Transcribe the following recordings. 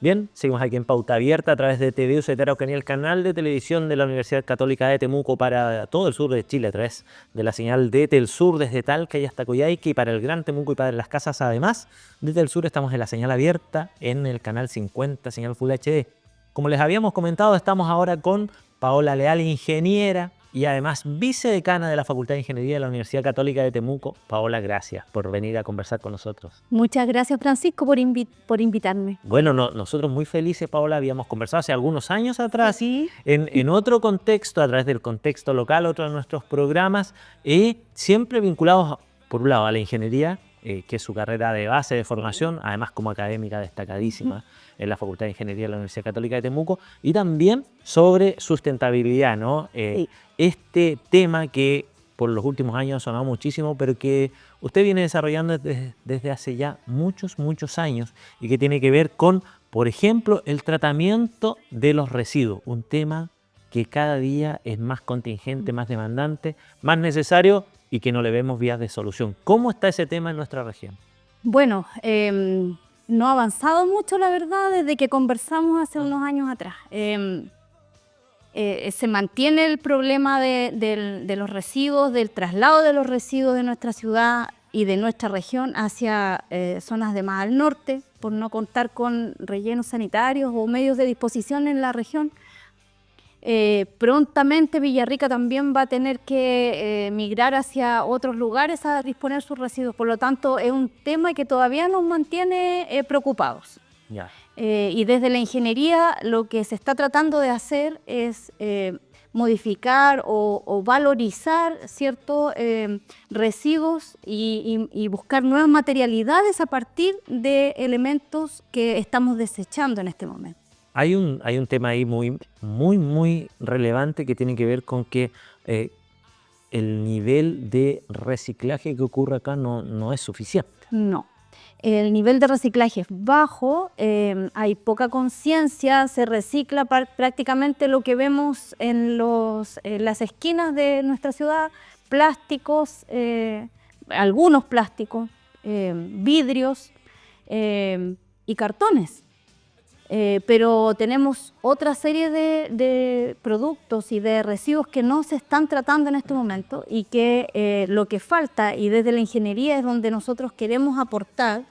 Bien, seguimos aquí en Pauta Abierta a través de TV UCT Araucanía, el canal de televisión de la Universidad Católica de Temuco para todo el sur de Chile, a través de la señal de Telsur desde Talca y hasta Coyhaique, y para el Gran Temuco y para Las Casas. Además, desde el sur estamos en la señal abierta en el canal 50, señal Full HD. Como les habíamos comentado, estamos ahora con Paola Leal, ingeniera y además vicedecana de la Facultad de Ingeniería de la Universidad Católica de Temuco. Paola, gracias por venir a conversar con nosotros. Muchas gracias, Francisco, por invitarme. Bueno, nosotros muy felices, Paola, habíamos conversado hace algunos años atrás, Sí. en otro contexto, a través del contexto local, otro de nuestros programas, siempre vinculados, por un lado, a la ingeniería, que es su carrera de base, de formación, además como académica destacadísima en la Facultad de Ingeniería de la Universidad Católica de Temuco, y también sobre sustentabilidad, ¿no? Sí. Este tema que por los últimos años ha sonado muchísimo, pero que usted viene desarrollando desde hace ya muchos años, y que tiene que ver con, por ejemplo, el tratamiento de los residuos, un tema que cada día es más contingente, más demandante, más necesario y que no le vemos vías de solución. ¿Cómo está ese tema en nuestra región? Bueno, no ha avanzado mucho, la verdad, desde que conversamos hace unos años atrás. Se mantiene el problema de los residuos, del traslado de los residuos de nuestra ciudad y de nuestra región hacia zonas de más al norte, por no contar con rellenos sanitarios o medios de disposición en la región. Prontamente Villarrica también va a tener que migrar hacia otros lugares a disponer sus residuos. Por lo tanto, es un tema que todavía nos mantiene preocupados. Ya. Y desde la ingeniería lo que se está tratando de hacer es modificar o valorizar ciertos residuos y buscar nuevas materialidades a partir de elementos que estamos desechando en este momento. Hay un tema ahí muy relevante que tiene que ver con que el nivel de reciclaje que ocurre acá no es suficiente. No. El nivel de reciclaje es bajo, hay poca conciencia, se recicla prácticamente lo que vemos en las esquinas de nuestra ciudad, plásticos, algunos plásticos, vidrios y cartones. Pero tenemos otra serie de productos y de residuos que no se están tratando en este momento y que lo que falta, y desde la ingeniería es donde nosotros queremos aportar,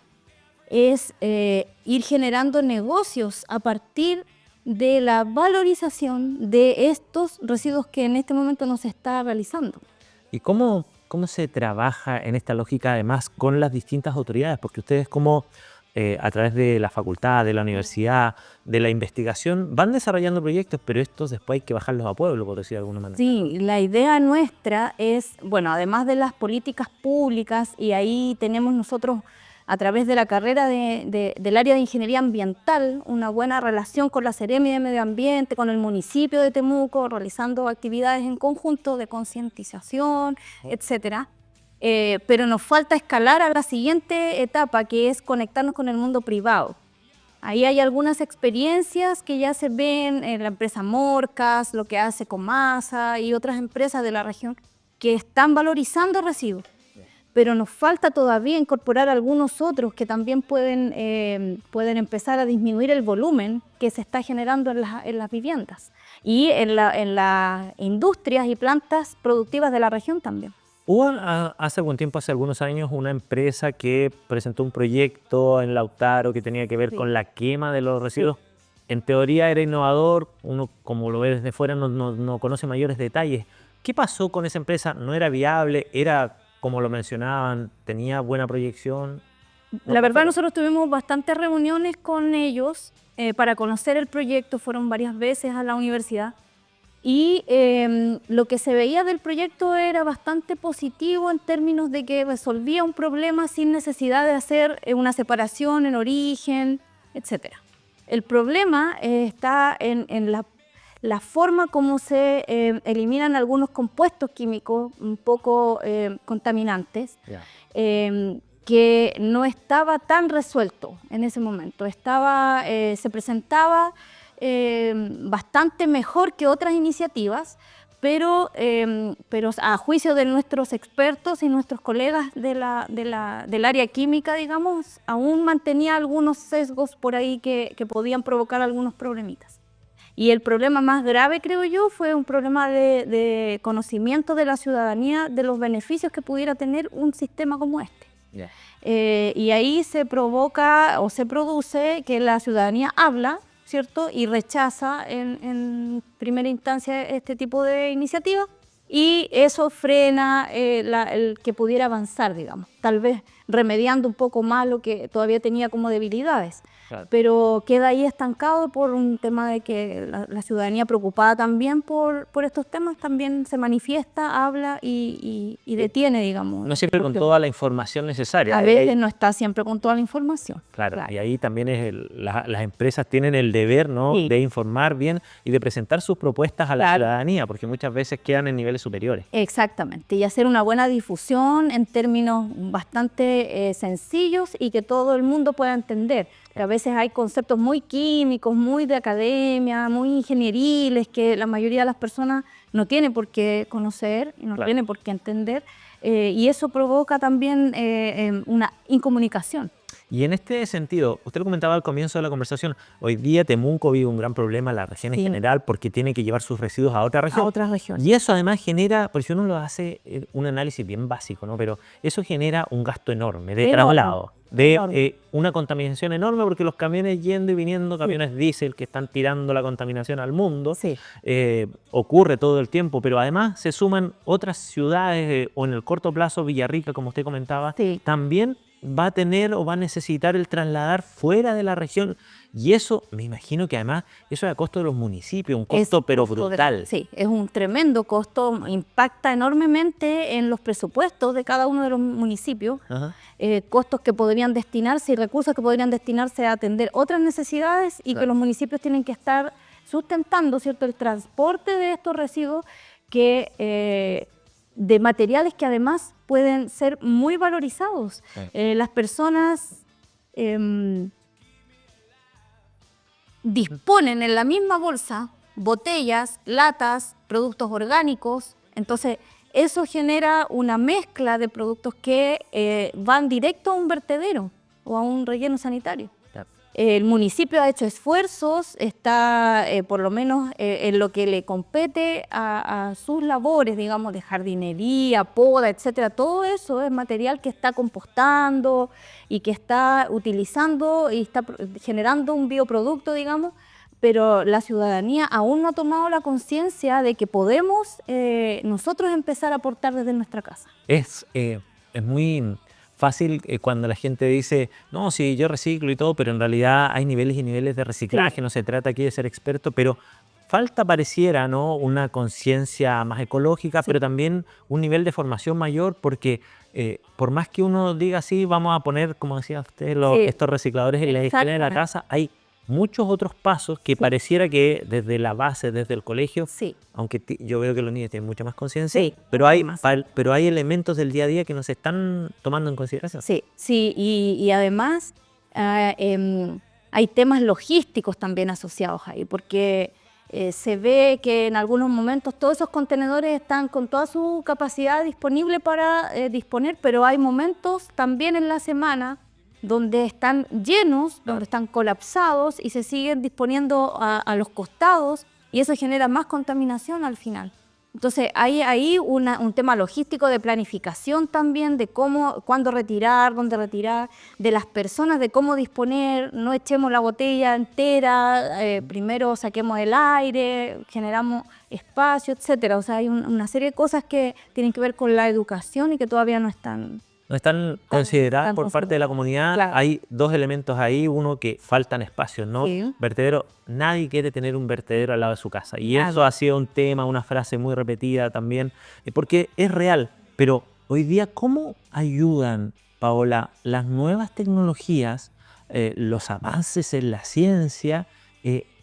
es ir generando negocios a partir de la valorización de estos residuos que en este momento no se está realizando. ¿Y cómo se trabaja en esta lógica además con las distintas autoridades? Porque ustedes como a través de la facultad, de la universidad, de la investigación, van desarrollando proyectos, pero estos después hay que bajarlos a pueblo, por decir de alguna manera. Sí, la idea nuestra es, bueno, además de las políticas públicas, y ahí tenemos nosotros a través de la carrera del área de ingeniería ambiental, una buena relación con la Seremi de Medio Ambiente, con el municipio de Temuco, realizando actividades en conjunto de concientización, etcétera. Pero nos falta escalar a la siguiente etapa, que es conectarnos con el mundo privado. Ahí hay algunas experiencias que ya se ven en la empresa Morcas, lo que hace Comasa y otras empresas de la región que están valorizando residuos. Pero nos falta todavía incorporar algunos otros que también pueden empezar a disminuir el volumen que se está generando en las viviendas y en las industrias y plantas productivas de la región también. Hubo hace algún tiempo, hace algunos años, una empresa que presentó un proyecto en Lautaro que tenía que ver con la quema de los residuos. En teoría era innovador, uno como lo ve desde fuera no conoce mayores detalles. ¿Qué pasó con esa empresa? ¿No era viable? ¿Era, como lo mencionaban, tenía buena proyección? La verdad, nosotros tuvimos bastantes reuniones con ellos para conocer el proyecto, fueron varias veces a la universidad. Y lo que se veía del proyecto era bastante positivo en términos de que resolvía un problema sin necesidad de hacer una separación en origen, etc. El problema está en la forma como se eliminan algunos compuestos químicos un poco contaminantes, que no estaba tan resuelto en ese momento. Se presentaba bastante mejor que otras iniciativas, pero a juicio de nuestros expertos y nuestros colegas del área química, digamos, aún mantenía algunos sesgos por ahí que podían provocar algunos problemitas. Y el problema más grave, creo yo, fue un problema de conocimiento de la ciudadanía de los beneficios que pudiera tener un sistema como este. Ya. Y ahí se provoca o se produce que la ciudadanía habla, ¿cierto? Y rechaza en primera instancia este tipo de iniciativas, y eso frena el que pudiera avanzar, digamos, tal vez remediando un poco más lo que todavía tenía como debilidades. Claro. Pero queda ahí estancado por un tema de que la ciudadanía preocupada también por estos temas también se manifiesta, habla y detiene, digamos. No siempre con porque toda la información necesaria. a veces no está siempre con toda la información. Claro, y ahí también las empresas tienen el deber, ¿no?, Sí. de informar bien y de presentar sus propuestas a la Claro. ciudadanía, porque muchas veces quedan en niveles superiores. Exactamente, y hacer una buena difusión en términos bastante sencillos y que todo el mundo pueda entender. Que a veces hay conceptos muy químicos, muy de academia, muy ingenieriles, que la mayoría de las personas no tiene por qué conocer y no Claro. tiene por qué entender, y eso provoca también una incomunicación. Y en este sentido, usted lo comentaba al comienzo de la conversación, hoy día Temuco vive un gran problema, la región en Sí. general, porque tiene que llevar sus residuos a otra región. A otras regiones. Y eso además genera, porque si uno lo hace, un análisis bien básico, ¿no?, pero eso genera un gasto enorme de Enorme, traslado, de enorme. una contaminación enorme, porque los camiones yendo y viniendo, camiones diésel que están tirando la contaminación al mundo, Sí. ocurre todo el tiempo, pero además se suman otras ciudades, o en el corto plazo Villarrica, como usted comentaba, Sí. también va a tener o va a necesitar el trasladar fuera de la región, y eso me imagino que además eso es a costo de los municipios, un costo pero brutal. Sí, es un tremendo costo, impacta enormemente en los presupuestos de cada uno de los municipios, Ajá. costos que podrían destinarse y recursos que podrían destinarse a atender otras necesidades y que Claro. los municipios tienen que estar sustentando, ¿cierto?, el transporte de estos residuos de materiales que además pueden ser muy valorizados. Sí. Las personas disponen en la misma bolsa botellas, latas, productos orgánicos, entonces eso genera una mezcla de productos que van directo a un vertedero o a un relleno sanitario. Claro. El municipio ha hecho esfuerzos, está por lo menos en lo que le compete a sus labores, digamos, de jardinería, poda, etcétera. Todo eso es material que está compostando y que está utilizando y está generando un bioproducto, digamos, pero la ciudadanía aún no ha tomado la conciencia de que podemos nosotros empezar a aportar desde nuestra casa. Es muy fácil cuando la gente dice, no, sí, yo reciclo y todo, pero en realidad hay niveles y niveles de reciclaje, Sí. no se trata aquí de ser experto, pero falta, pareciera, ¿no?, una conciencia más ecológica, Sí. pero también un nivel de formación mayor, porque por más que uno diga, sí, vamos a poner, como decía usted, Sí. estos recicladores en la esquina de la Exactamente. casa, hay muchos otros pasos que Sí. pareciera que desde la base, desde el colegio, Sí. aunque yo veo que los niños tienen mucha más conciencia, Sí, pero hay, más. pero hay elementos del día a día que no se están tomando en consideración. Sí, sí, y además hay temas logísticos también asociados ahí, porque se ve que en algunos momentos todos esos contenedores están con toda su capacidad disponible para disponer, pero hay momentos también en la semana donde están llenos, donde están colapsados y se siguen disponiendo a los costados, y eso genera más contaminación al final. Entonces hay ahí un tema logístico de planificación también, de cómo, cuándo retirar, dónde retirar, de las personas, de cómo disponer, no echemos la botella entera, primero saquemos el aire, generamos espacio, etcétera. O sea, hay una serie de cosas que tienen que ver con la educación y que todavía no están. No están consideradas tan por parte de la comunidad. Claro. Hay dos elementos ahí. Uno, que faltan espacios, ¿no? Sí. Vertedero. Nadie quiere tener un vertedero al lado de su casa. Y Claro. eso ha sido un tema, una frase muy repetida también, porque es real. Pero hoy día, ¿cómo ayudan, Paola, las nuevas tecnologías, los avances en la ciencia,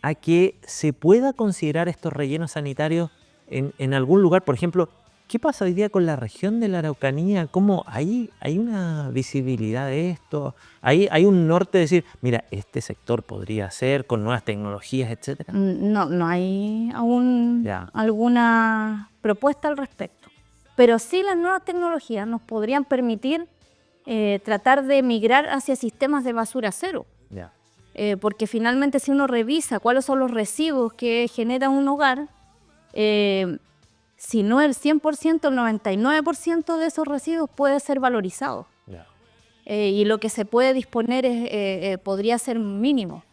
a que se pueda considerar estos rellenos sanitarios en algún lugar? Por ejemplo, ¿qué pasa hoy día con la región de la Araucanía? ¿Cómo hay una visibilidad de esto? ¿Hay un norte de decir, mira, este sector podría ser con nuevas tecnologías, etcétera? No hay aún Ya. alguna propuesta al respecto. Pero sí las nuevas tecnologías nos podrían permitir tratar de migrar hacia sistemas de basura cero. Ya. Porque finalmente si uno revisa cuáles son los residuos que genera un hogar, si no el 100%, el 99% de esos residuos puede ser valorizado. Ya. Y lo que se puede disponer podría ser mínimo.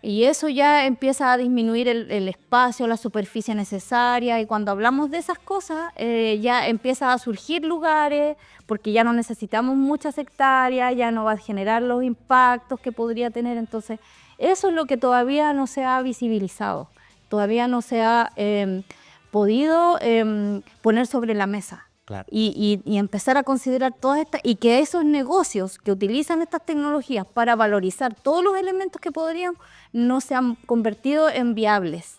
Y eso ya empieza a disminuir el espacio, la superficie necesaria, y cuando hablamos de esas cosas ya empieza a surgir lugares, porque ya no necesitamos muchas hectáreas, ya no va a generar los impactos que podría tener. Entonces, eso es lo que todavía no se ha visibilizado, todavía no se ha podido poner sobre la mesa. Claro. Y empezar a considerar todas estas, y que esos negocios que utilizan estas tecnologías para valorizar todos los elementos que podrían, no se han convertido en viables,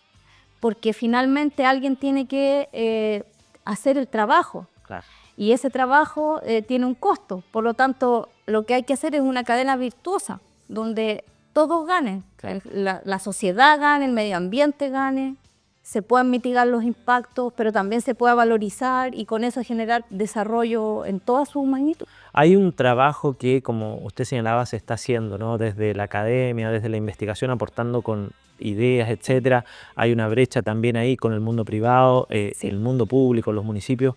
porque finalmente alguien tiene que hacer el trabajo. Claro. Y ese trabajo tiene un costo, por lo tanto lo que hay que hacer es una cadena virtuosa, donde todos ganen, Claro. la sociedad gane, el medio ambiente gane, se puedan mitigar los impactos, pero también se pueda valorizar y con eso generar desarrollo en toda su magnitud. Hay un trabajo que, como usted señalaba, se está haciendo, ¿no? Desde la academia, desde la investigación, aportando con ideas, etcétera. Hay una brecha también ahí con el mundo privado, Sí. el mundo público, los municipios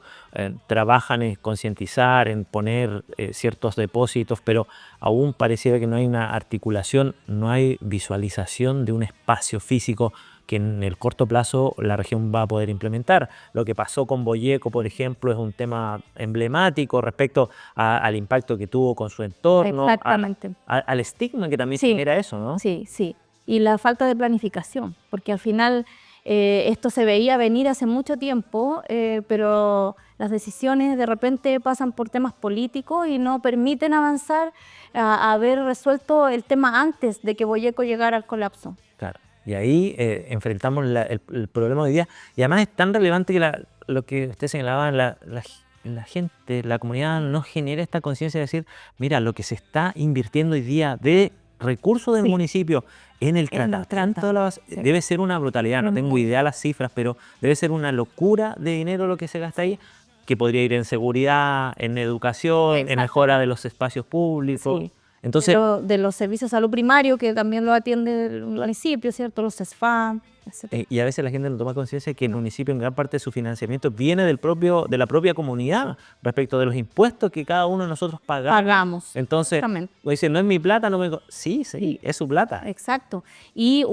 trabajan en concientizar, en poner ciertos depósitos, pero aún pareciera que no hay una articulación, no hay visualización de un espacio físico que en el corto plazo la región va a poder implementar. Lo que pasó con Boyeco, por ejemplo, es un tema emblemático respecto al impacto que tuvo con su entorno, Exactamente. al estigma que también Sí. genera eso, ¿no? Sí, sí. Y la falta de planificación, porque al final esto se veía venir hace mucho tiempo, pero las decisiones de repente pasan por temas políticos y no permiten avanzar a haber resuelto el tema antes de que Boyeco llegara al colapso. Claro. Y ahí enfrentamos el problema hoy día. Y además es tan relevante que lo que usted señalaba, la gente, la comunidad no genera esta conciencia de decir, mira, lo que se está invirtiendo hoy día de recursos del Sí. municipio en el En los tratamiento de la base, sí. debe ser una brutalidad. No tengo idea las cifras, pero debe ser una locura de dinero lo que se gasta ahí, que podría ir en seguridad, en educación, en Exacto. mejora de los espacios públicos. Sí. Entonces, Pero de los servicios de salud primario, que también lo atiende el municipio, ¿cierto? Los CESFAM, etc. y a veces la gente no toma conciencia de que el municipio en gran parte de su financiamiento viene de la propia comunidad respecto de los impuestos que cada uno de nosotros pagamos. Pagamos. Entonces, Exactamente. dice, no es mi plata, no me... Sí, Sí. es su plata. Exacto. Y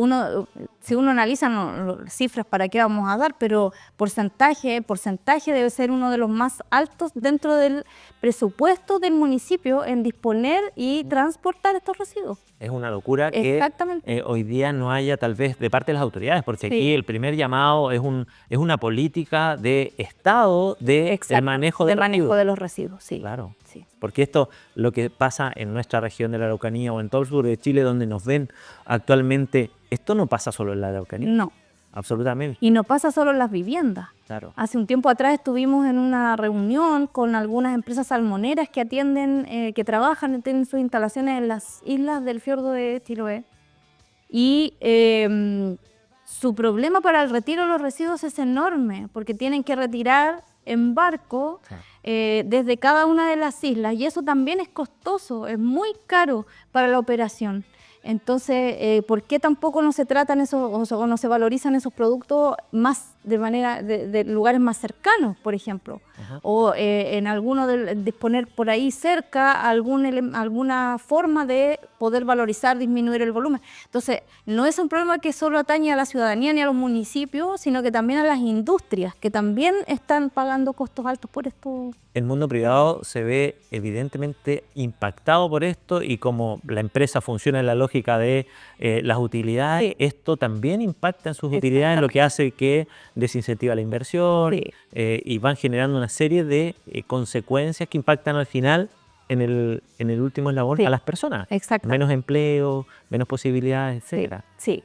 si uno analiza cifras, ¿para qué vamos a dar? Pero porcentaje debe ser uno de los más altos dentro del presupuesto del municipio en disponer y transportar estos residuos. Es una locura que Exactamente. hoy día no haya tal vez de parte de las autoridades, porque Sí. aquí el primer llamado es una política de Estado del Exacto. manejo de Del manejo residuos. de los residuos, sí. Claro. Sí. Porque esto, lo que pasa en nuestra región de la Araucanía o en todo el sur de Chile, donde nos ven actualmente, esto no pasa solo en la Araucanía, No. absolutamente. Y no pasa solo en las viviendas. Claro. Hace un tiempo atrás estuvimos en una reunión con algunas empresas salmoneras que atienden, que trabajan, tienen sus instalaciones en las islas del fiordo de Chiloé. Y su problema para el retiro de los residuos es enorme, porque tienen que retirar en barco Sí. desde cada una de las islas, y eso también es costoso, es muy caro para la operación. Entonces, ¿por qué tampoco no se tratan esos o no se valorizan esos productos más de lugares más cercanos, por ejemplo? Ajá. O en alguno disponer por ahí cerca alguna forma de poder valorizar, disminuir el volumen. Entonces, no es un problema que solo atañe a la ciudadanía ni a los municipios, sino que también a las industrias, que también están pagando costos altos por esto. El mundo privado se ve evidentemente impactado por esto, y como la empresa funciona en la lógica de las utilidades, Sí. esto también impacta en sus utilidades, lo que hace que desincentiva la inversión, Sí. y van generando una serie de consecuencias que impactan al final en el último eslabón Sí. a las personas. Exacto. Menos empleo, menos posibilidades, Sí, etcétera. sí.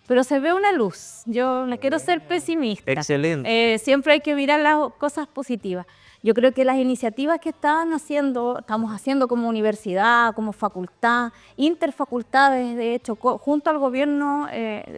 Pero se ve una luz. Yo no quiero ser pesimista. Excelente. Siempre hay que mirar las cosas positivas. Yo creo que las iniciativas que estamos haciendo como universidad, como facultad, interfacultades, de hecho, junto al gobierno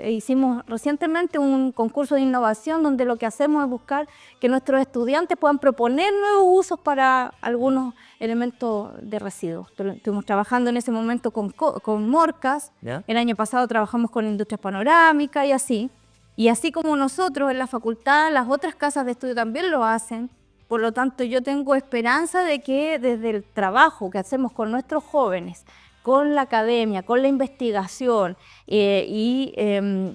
hicimos recientemente un concurso de innovación donde lo que hacemos es buscar que nuestros estudiantes puedan proponer nuevos usos para algunos elementos de residuos. Estuvimos trabajando en ese momento con Morcas, ¿Ya? el año pasado trabajamos con Industrias Panorámicas y así. Y así como nosotros en la facultad, las otras casas de estudio también lo hacen. Por lo tanto, yo tengo esperanza de que desde el trabajo que hacemos con nuestros jóvenes, con la academia, con la investigación,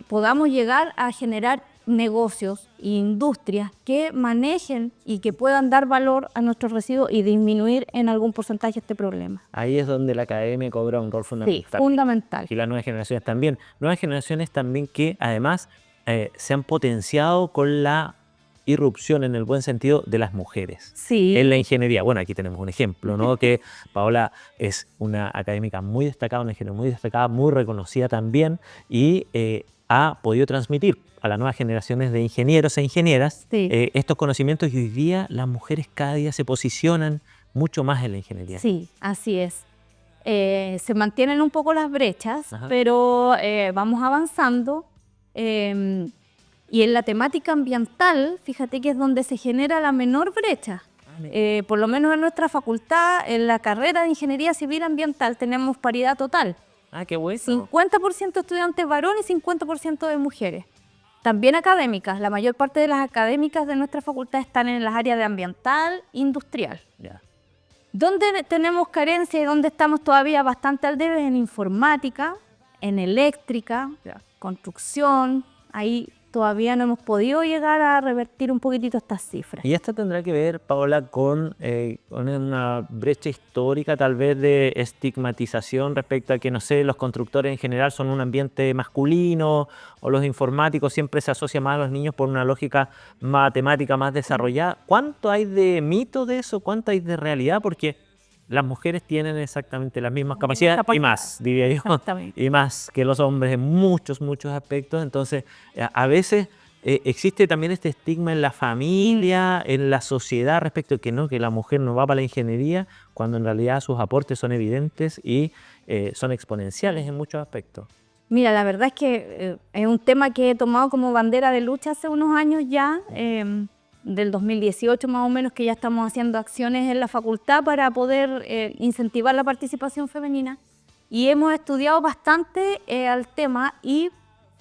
podamos llegar a generar negocios e industrias que manejen y que puedan dar valor a nuestros residuos y disminuir en algún porcentaje este problema. Ahí es donde la academia cobra un rol fundamental. Sí, fundamental. Y las nuevas generaciones también. Nuevas generaciones también que además se han potenciado con la irrupción en el buen sentido de las mujeres Sí. en la ingeniería. Bueno, aquí tenemos un ejemplo, ¿no? Que Paola es una académica muy destacada, una ingeniera muy destacada, muy reconocida también y ha podido transmitir a las nuevas generaciones de ingenieros e ingenieras Sí. estos conocimientos y hoy día las mujeres cada día se posicionan mucho más en la ingeniería. Sí, así es. Se mantienen un poco las brechas, Ajá. pero vamos avanzando. Y en la temática ambiental, fíjate que es donde se genera la menor brecha. Por lo menos en nuestra facultad, en la carrera de Ingeniería Civil Ambiental, tenemos paridad total. Ah, qué bueno. 50% estudiantes varones y 50% de mujeres. También académicas. La mayor parte de las académicas de nuestra facultad están en las áreas de ambiental, industrial. Ya. ¿Dónde tenemos carencia y dónde estamos todavía bastante al debe? En informática, en eléctrica, construcción. Ahí todavía no hemos podido llegar a revertir un poquitito estas cifras. Y esto tendrá que ver, Paola, con una brecha histórica, tal vez de estigmatización respecto a que, no sé, los constructores en general son un ambiente masculino o los informáticos siempre se asocia más a los niños por una lógica matemática más desarrollada. ¿Cuánto hay de mito de eso? ¿Cuánto hay de realidad? Porque las mujeres tienen exactamente las mismas capacidades y más, diría yo, Exactamente. y más que los hombres en muchos aspectos. Entonces, a veces existe también este estigma en la familia, en la sociedad respecto a que no, que la mujer no va para la ingeniería, cuando en realidad sus aportes son evidentes y son exponenciales en muchos aspectos. Mira, la verdad es que es un tema que he tomado como bandera de lucha hace unos años ya, del 2018 más o menos, que ya estamos haciendo acciones en la facultad para poder incentivar la participación femenina. Y hemos estudiado bastante al tema y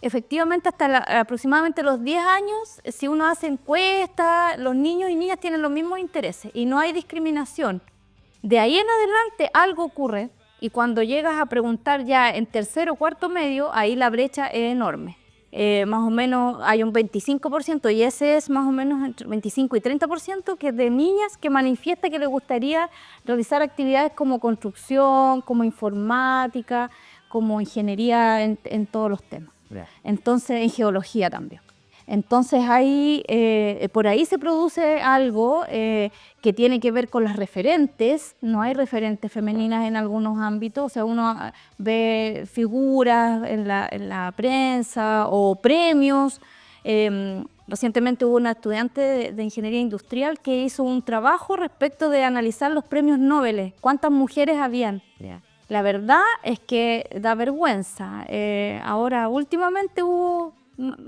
efectivamente hasta aproximadamente los 10 años, si uno hace encuestas, los niños y niñas tienen los mismos intereses y no hay discriminación. De ahí en adelante algo ocurre y cuando llegas a preguntar ya en tercero o cuarto medio, ahí la brecha es enorme. Más o menos hay un 25% y ese es más o menos entre 25 y 30% que es de niñas que manifiesta que les gustaría realizar actividades como construcción, como informática, como ingeniería en todos los temas. Entonces, en geología también. Entonces ahí, por ahí se produce algo que tiene que ver con las referentes. No hay referentes femeninas en algunos ámbitos. O sea, uno ve figuras en la prensa o premios. Recientemente hubo una estudiante de ingeniería industrial que hizo un trabajo respecto de analizar los premios Nobel. ¿Cuántas mujeres habían? La verdad es que da vergüenza. Ahora, últimamente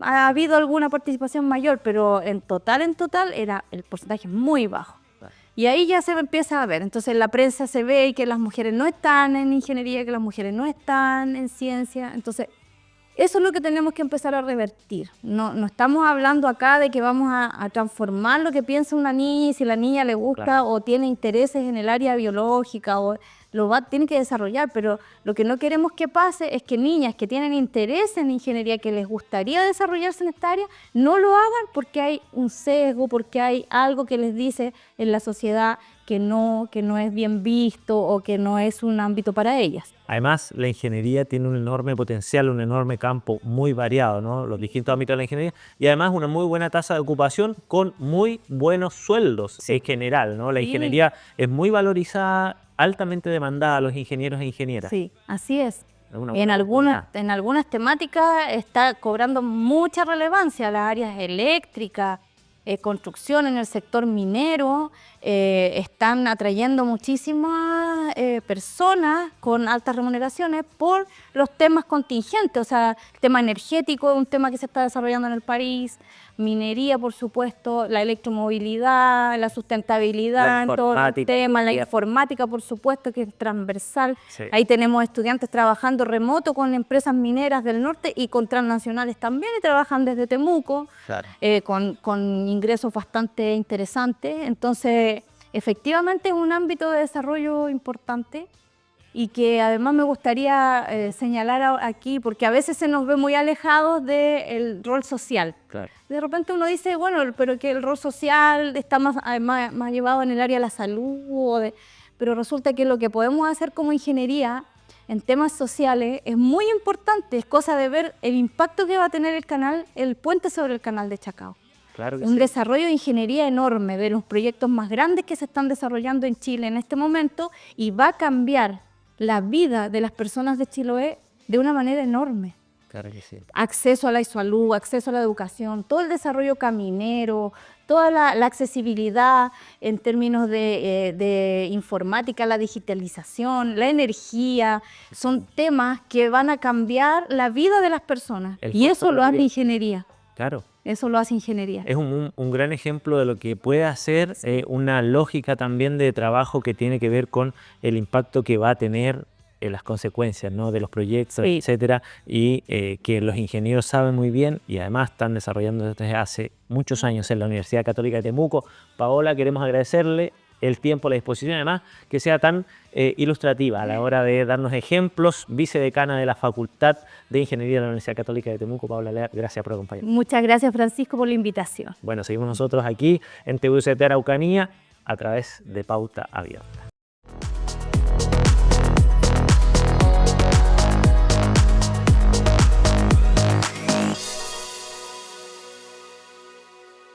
ha habido alguna participación mayor, pero en total era el porcentaje muy bajo. Y ahí ya se empieza a ver. Entonces en la prensa se ve que las mujeres no están en ingeniería, que las mujeres no están en ciencia. Entonces eso es lo que tenemos que empezar a revertir. No estamos hablando acá de que vamos a transformar lo que piensa una niña y si la niña le gusta o tiene intereses en el área biológica o tiene que desarrollar, pero lo que no queremos que pase es que niñas que tienen interés en ingeniería, que les gustaría desarrollarse en esta área, no lo hagan porque hay un sesgo, porque hay algo que les dice en la sociedad que no es bien visto o que no es un ámbito para ellas. Además, la ingeniería tiene un enorme potencial, un enorme campo muy variado, ¿no? Los distintos ámbitos de la ingeniería y además una muy buena tasa de ocupación con muy buenos sueldos en general, ¿no? La ingeniería es muy valorizada, altamente demandada a los ingenieros e ingenieras. Sí, así es. En algunas temáticas está cobrando mucha relevancia las áreas eléctricas, construcción, en el sector minero, están atrayendo muchísimas personas con altas remuneraciones por los temas contingentes, o sea, el tema energético es un tema que se está desarrollando en el país, minería, por supuesto, la electromovilidad, la sustentabilidad, todo el tema, la informática, por supuesto, que es transversal. Sí. Ahí tenemos estudiantes trabajando remoto con empresas mineras del norte y con transnacionales también, y trabajan desde Temuco, Claro. con ingresos bastante interesantes. Entonces, efectivamente es un ámbito de desarrollo importante y que además me gustaría señalar aquí, porque a veces se nos ve muy alejados del rol social. Claro. De repente uno dice, bueno, pero que el rol social está más llevado en el área de la salud, pero resulta que lo que podemos hacer como ingeniería en temas sociales es muy importante, es cosa de ver el impacto que va a tener el puente sobre el canal de Chacao. Claro que Un sí. desarrollo de ingeniería enorme, de los proyectos más grandes que se están desarrollando en Chile en este momento, y va a cambiar la vida de las personas de Chiloé de una manera enorme. Claro que sí. Acceso a la salud, acceso a la educación, todo el desarrollo caminero, toda la accesibilidad en términos de informática, la digitalización, la energía, son temas que van a cambiar la vida de las personas. Y eso lo hace ingeniería. Claro. Eso lo hace ingeniería. Es un gran ejemplo de lo que puede hacer una lógica también de trabajo que tiene que ver con el impacto que va a tener las consecuencias, ¿no?, de los proyectos, Sí. etcétera, y que los ingenieros saben muy bien y además están desarrollando desde hace muchos años en la Universidad Católica de Temuco. Paola, queremos agradecerle el tiempo, la disposición, además que sea tan ilustrativa a la hora de darnos ejemplos. Vicedecana de la Facultad de Ingeniería de la Universidad Católica de Temuco, Paola Lear, gracias por acompañarnos. Muchas gracias, Francisco, por la invitación. Bueno, seguimos nosotros aquí en TVUCT Araucanía a través de Pauta Abierta.